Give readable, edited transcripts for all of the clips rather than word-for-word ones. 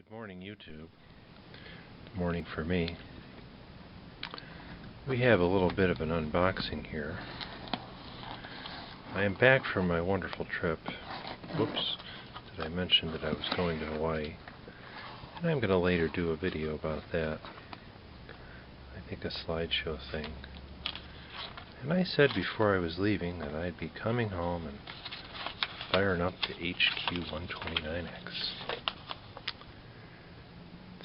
Good morning, YouTube. Good morning for me. We have a little bit of an unboxing here. I am back from my wonderful trip. Whoops, did I mention that I was going to Hawaii? And I'm going to later do a video about that. I think a slideshow thing. And I said before I was leaving that I'd be coming home and firing up the HQ129X.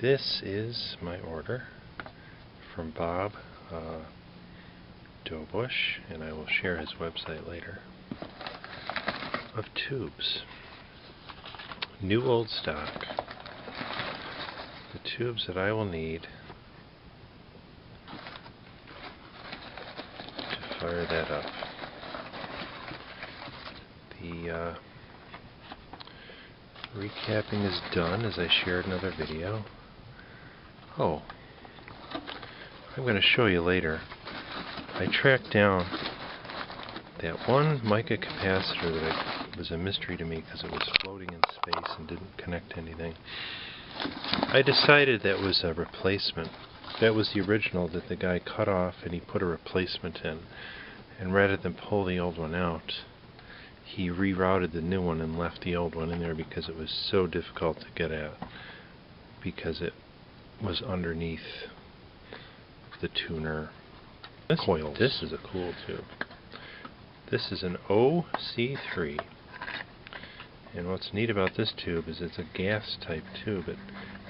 This is my order from Bob Dobush, and I will share his website later, of tubes. New old stock. The tubes that I will need to fire that up. The recapping is done, as I shared another video. Oh, I'm going to show you later. I tracked down that one mica capacitor that was a mystery to me because it was floating in space and didn't connect to anything. I decided that was a replacement. That was the original that the guy cut off and he put a replacement in. And rather than pull the old one out, he rerouted the new one and left the old one in there because it was so difficult to get at, because it was underneath the tuner coils. This is a cool tube. This is an OC3, and what's neat about this tube is it's a gas type tube. It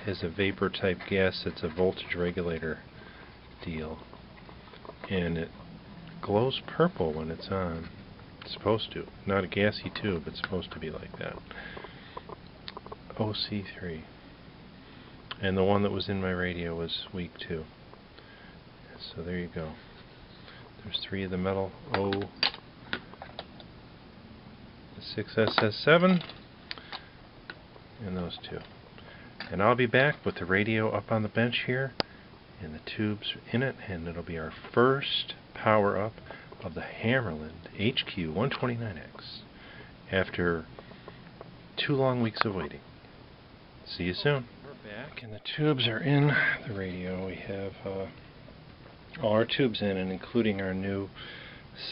has a vapor type gas that's a voltage regulator deal, and it glows purple when it's on. It's supposed to. Not a gassy tube, it's supposed to be like that. OC3. And the one that was in my radio was weak too. So there you go. There's three of the metal the 6SS7 and those two. And I'll be back with the radio up on the bench here and the tubes in it, and it'll be our first power up of the Hammarlund HQ129X after 2 long weeks of waiting. See you soon. We're back and the tubes are in the radio. We have all our tubes in, and including our new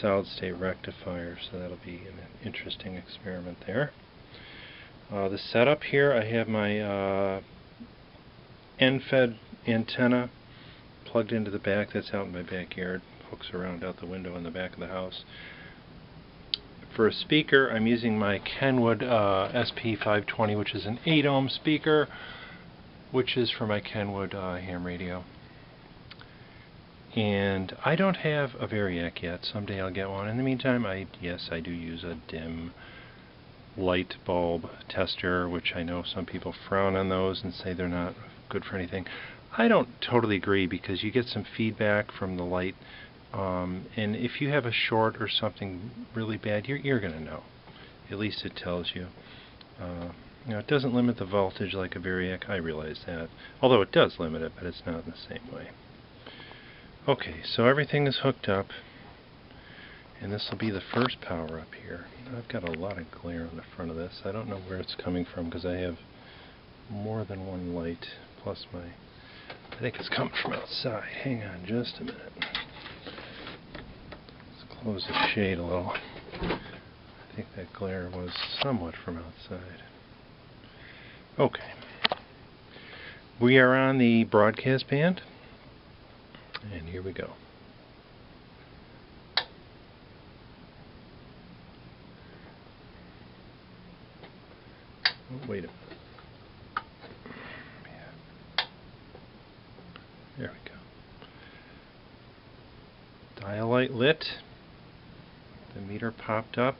solid state rectifier, so that'll be an interesting experiment there. The setup here, I have my end-fed antenna plugged into the back. That's out in my backyard. Hooks around out the window in the back of the house. For a speaker, I'm using my Kenwood SP520, which is an 8 ohm speaker, which is for my Kenwood ham radio. And I don't have a Variac yet. Someday I'll get one. In the meantime, yes, I do use a dim light bulb tester, which I know some people frown on those and say they're not good for anything. I don't totally agree, because you get some feedback from the light, and if you have a short or something really bad, you're going to know. At least it tells you. You know, it doesn't limit the voltage like a Variac, I realize that. Although it does limit it, but it's not in the same way. Okay, so everything is hooked up, and this will be the first power up here. I've got a lot of glare on the front of this. I don't know where it's coming from because I have more than one light, plus I think it's coming from outside. Hang on just a minute. Let's close the shade a little. I think that glare was somewhat from outside. Okay. We are on the broadcast band, and here we go. Oh, wait a minute. There we go. Dial light lit. The meter popped up.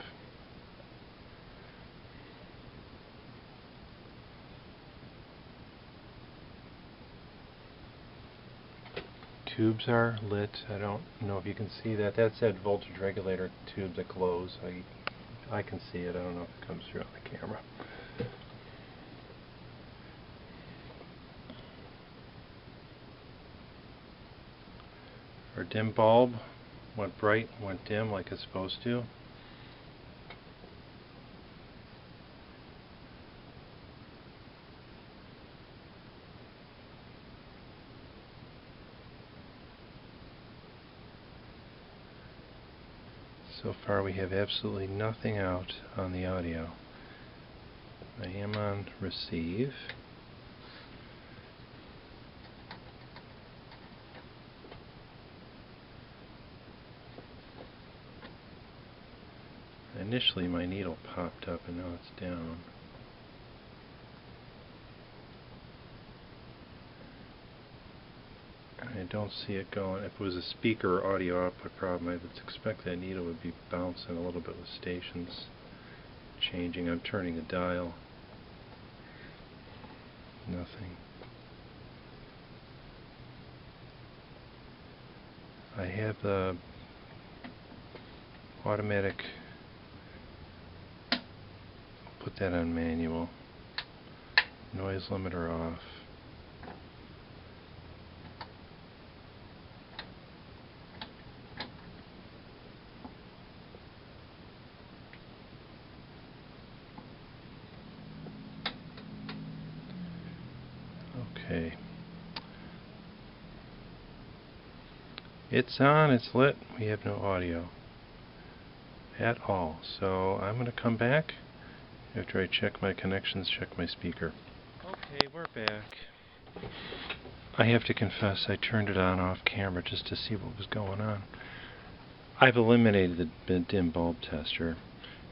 Tubes are lit. I don't know if you can see that. That's that voltage regulator tube that glows. I can see it. I don't know if it comes through on the camera. Our dim bulb went bright, went dim like it's supposed to. So far we have absolutely nothing out on the audio. I am on receive. Initially my needle popped up and now it's down. I don't see it going. If it was a speaker or audio output problem, I would expect that needle would be bouncing a little bit with stations changing. I'm turning the dial. Nothing. I have the automatic. Put that on manual. Noise limiter off. Okay. It's on, it's lit. We have no audio at all. So I'm going to come back after I check my connections, check my speaker. Okay, we're back. I have to confess, I turned it on off camera just to see what was going on. I've eliminated the dim bulb tester.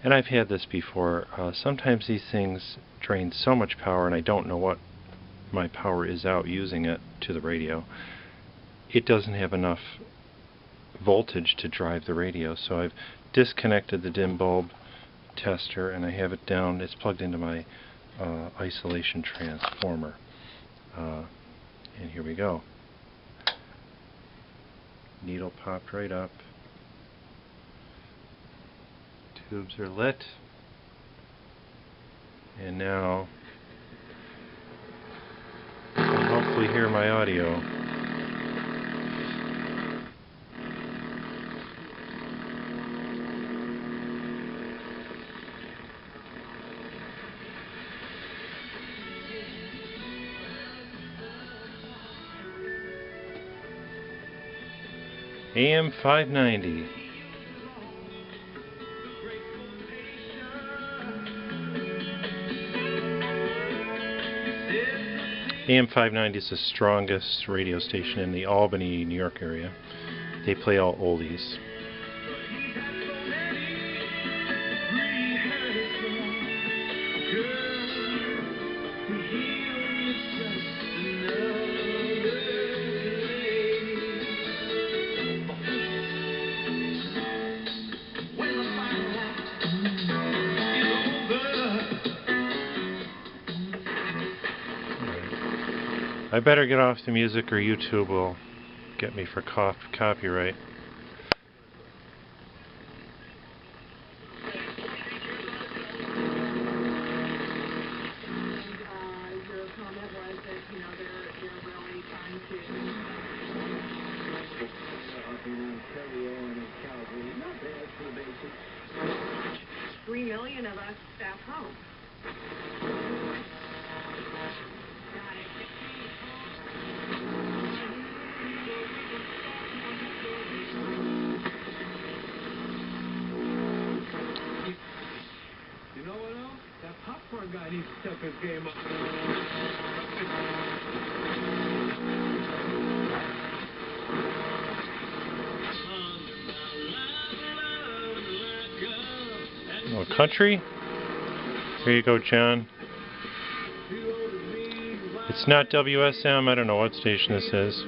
And I've had this before. Sometimes these things drain so much power and I don't know what my power is out using it to the radio. It doesn't have enough voltage to drive the radio, so I've disconnected the dim bulb tester and I have it down. It's plugged into my isolation transformer. And here we go. Needle popped right up. Tubes are lit. And now I'll hopefully hear my audio. AM 590. AM 590 is the strongest radio station in the Albany, New York area. They play all oldies. I better get off the music or YouTube will get me for copyright. Your comment was that, you know, they're really trying to 3 million of us staff home. You know what else? That popcorn guy needs to step his game up. Oh, country? Here you go, John. It's not WSM. I don't know what station this is.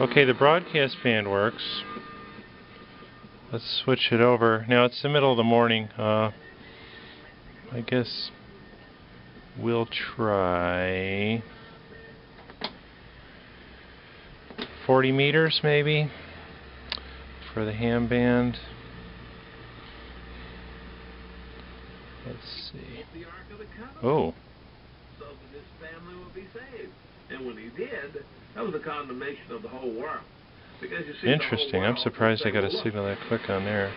Okay, the broadcast band works. Let's switch it over. Now it's the middle of the morning. I guess we'll try 40 meters maybe for the ham band. Let's see. Oh. So that his family would be saved. And when he did, that was the condemnation of the whole world. Because you see, interesting. I'm surprised I got a signal that quick on there.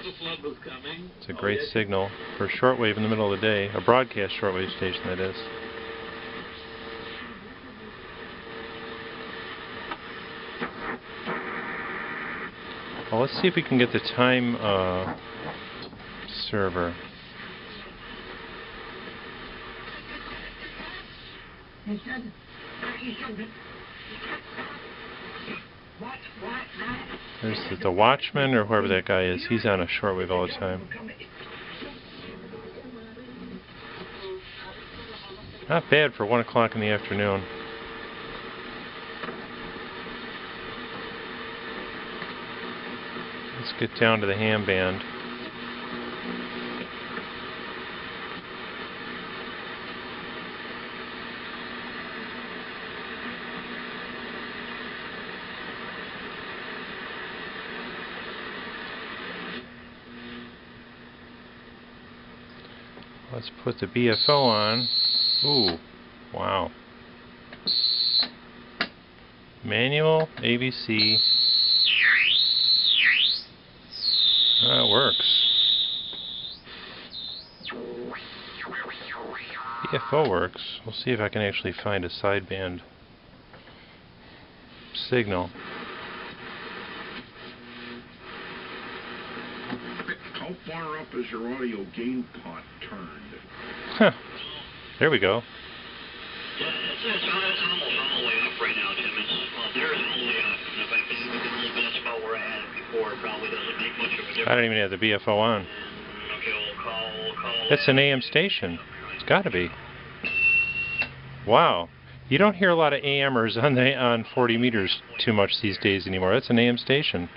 The flood was coming. It's a great signal for shortwave in the middle of the day. A broadcast shortwave station, that is. Well, let's see if we can get the time server. There's the Watchman, or whoever that guy is. He's on a shortwave all the time. Not bad for 1 o'clock in the afternoon. Let's get down to the ham band. Let's put the BFO on. Ooh, wow. Manual, ABC. That works. BFO works. We'll see if I can actually find a sideband signal. How far up is your audio gain pot turned? Huh. There we go. It's almost all the way up right now, Tim. There is all the way up. And if I can even get a little bit, that's about where I had it before. It probably doesn't make much of a difference. I don't even have the BFO on. Okay, we'll call It's an AM station. It's got to be. Wow. You don't hear a lot of AMers on 40 meters too much these days anymore. That's an AM station.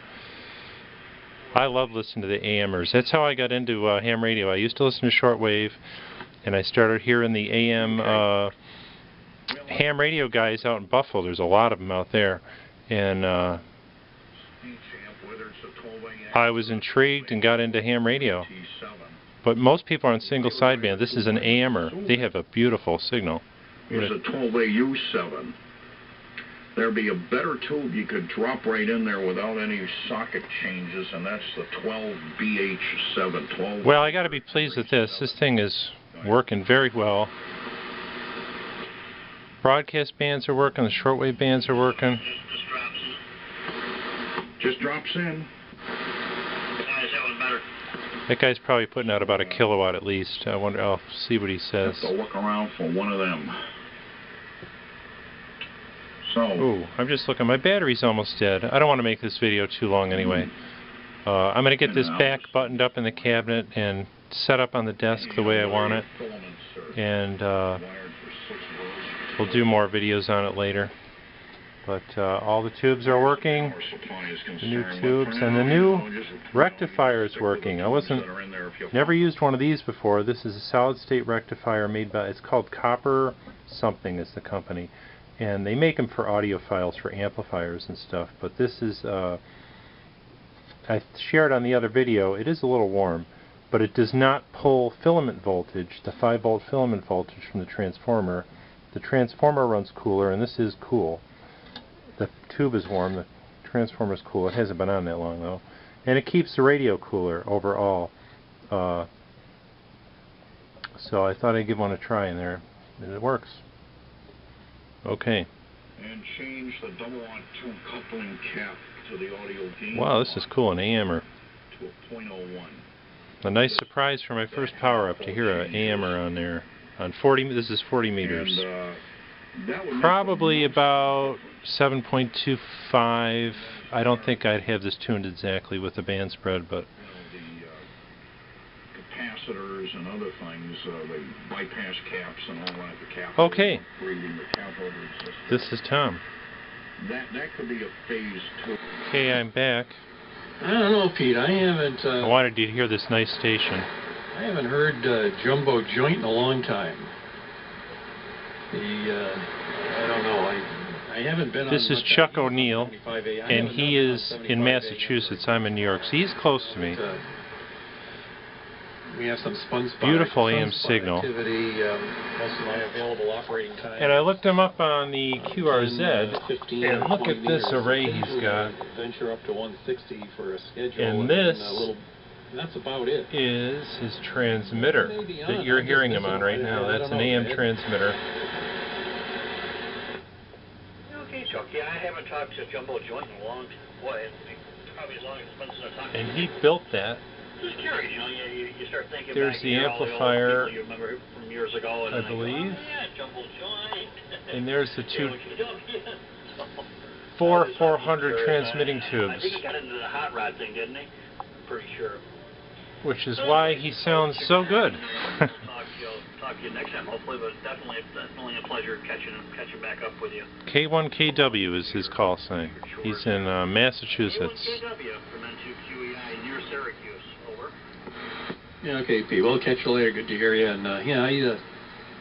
I love listening to the AMers. That's how I got into ham radio. I used to listen to shortwave, and I started hearing the AM ham radio guys out in Buffalo. There's a lot of them out there. And I was intrigued and got into ham radio. But most people are on single sideband. This is an AMer. They have a beautiful signal. Here's a 12-way U7. There'd be a better tube you could drop right in there without any socket changes, and that's the 12BH7. 12. Well, I got to be pleased with this. This thing is working very well. Broadcast bands are working. The shortwave bands are working. Just drops in. That guy's probably putting out about a kilowatt at least. I wonder. I'll see what he says. Have to look around for one of them. So. Ooh, I'm just looking. My battery's almost dead. I don't want to make this video too long anyway. I'm going to get this back buttoned up in the cabinet and set up on the desk the way I want it. And we'll do more videos on it later. But all the tubes are working. The new tubes and the new rectifier is working. Never used one of these before. This is a solid state rectifier made by, it's called Copper something is the company. And they make them for audiophiles, for amplifiers and stuff. But this is, I shared on the other video, it is a little warm, but it does not pull filament voltage, the 5-volt filament voltage from the transformer. The transformer runs cooler, and this is cool. The tube is warm, the transformer is cool. It hasn't been on that long though. And it keeps the radio cooler overall. So I thought I'd give one a try in there, and it works. Okay. And change the double-aught tube coupling cap to the audio gain. Wow, this is cool, an AMer. To a .01. A nice surprise for my first power-up to hear an AMer on there. On 40, this is 40 meters. And, probably about 7.25. I don't think I'd have this tuned exactly with the band spread, but capacitors and other things, the bypass caps and all that. The cap. Okay. The cap system. This is Tom. That could be a phase 2. Okay, I'm back. I don't know, Pete. I haven't. I wanted you to hear this nice station. I haven't heard Jumbo Joint in a long time. I don't know. I haven't been. This is Chuck O'Neill, and he is in Massachusetts. I'm in New York, so he's close to me. We have some beautiful AM signal. Activity, most of my available operating time. And I looked him up on the QRZ, and look at this array he's got. Venture up to 160 for a schedule. And this that's about it. Is his transmitter that you're hearing him on right now. That's an AM transmitter. Okay, Chuck. Yeah, I haven't talked to Jumbo Joint in a long time. probably as long as it's been since I've talked to And you. he built that. Just curious, you know, you start thinking There's back the to all the old amplifier, people you remember from years ago, and I then they go, believe. oh, yeah, jumbo joint. And there's the two So, 400 transmitting I tubes, think he got into the hot rod thing, didn't he? Pretty sure. which is why he sounds so good. Talk to you next time, hopefully, but definitely a pleasure catching back up with you. K1KW is his call sign. He's in Massachusetts. K1KW from N2QEI near Syracuse. Over. Yeah, okay, Pete. Well, catch you later. Good to hear you. And yeah,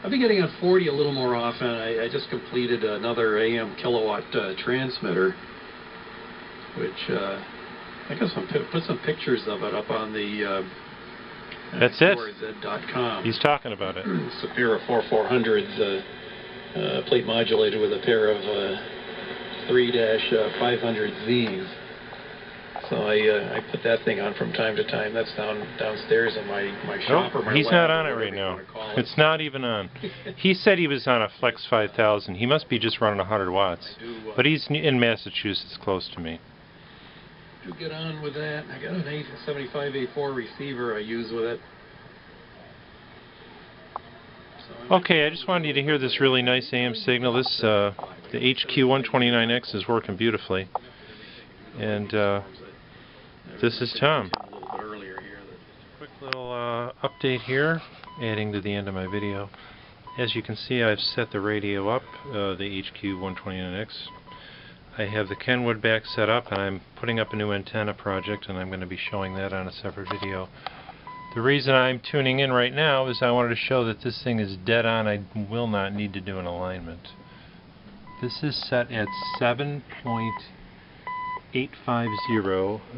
I've been getting on 40 a little more often. I just completed another AM kilowatt transmitter, which I guess I'll put some pictures of it up on the That's it. QRZ.com. He's talking about it. Sapira 4400s, plate modulated with a pair of 3-500Zs. So I put that thing on from time to time. That's downstairs in my shop or my He's lab, not on or it whatever right you now. wanna call it. It's not even on. He said he was on a Flex 5000. He must be just running 100 watts. But he's in Massachusetts, close to me. To get on with that, I got an 75A4 receiver I use with it. So Okay, I just wanted you to hear this really nice AM signal. This the HQ129X is working beautifully. And this is Tom. Quick little update here, adding to the end of my video. As you can see, I've set the radio up, the HQ129X. I have the Kenwood back set up, and I'm putting up a new antenna project, and I'm going to be showing that on a separate video. The reason I'm tuning in right now is I wanted to show that this thing is dead on. I will not need to do an alignment. This is set at 7.850. I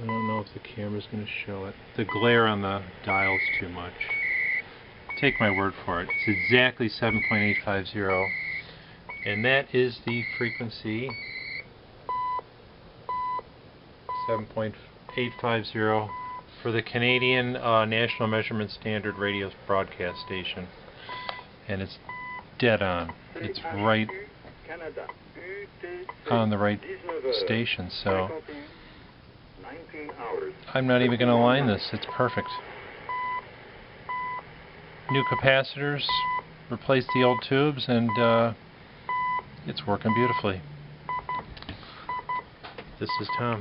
don't know if the camera's going to show it. The glare on the dial's too much. Take my word for it. It's exactly 7.850. And that is the frequency 7.850 for the Canadian National Measurement Standard radio broadcast station. And it's dead on. It's right on the right station, so I'm not even going to align this. It's perfect. New capacitors, replace the old tubes, and it's working beautifully. This is Tom.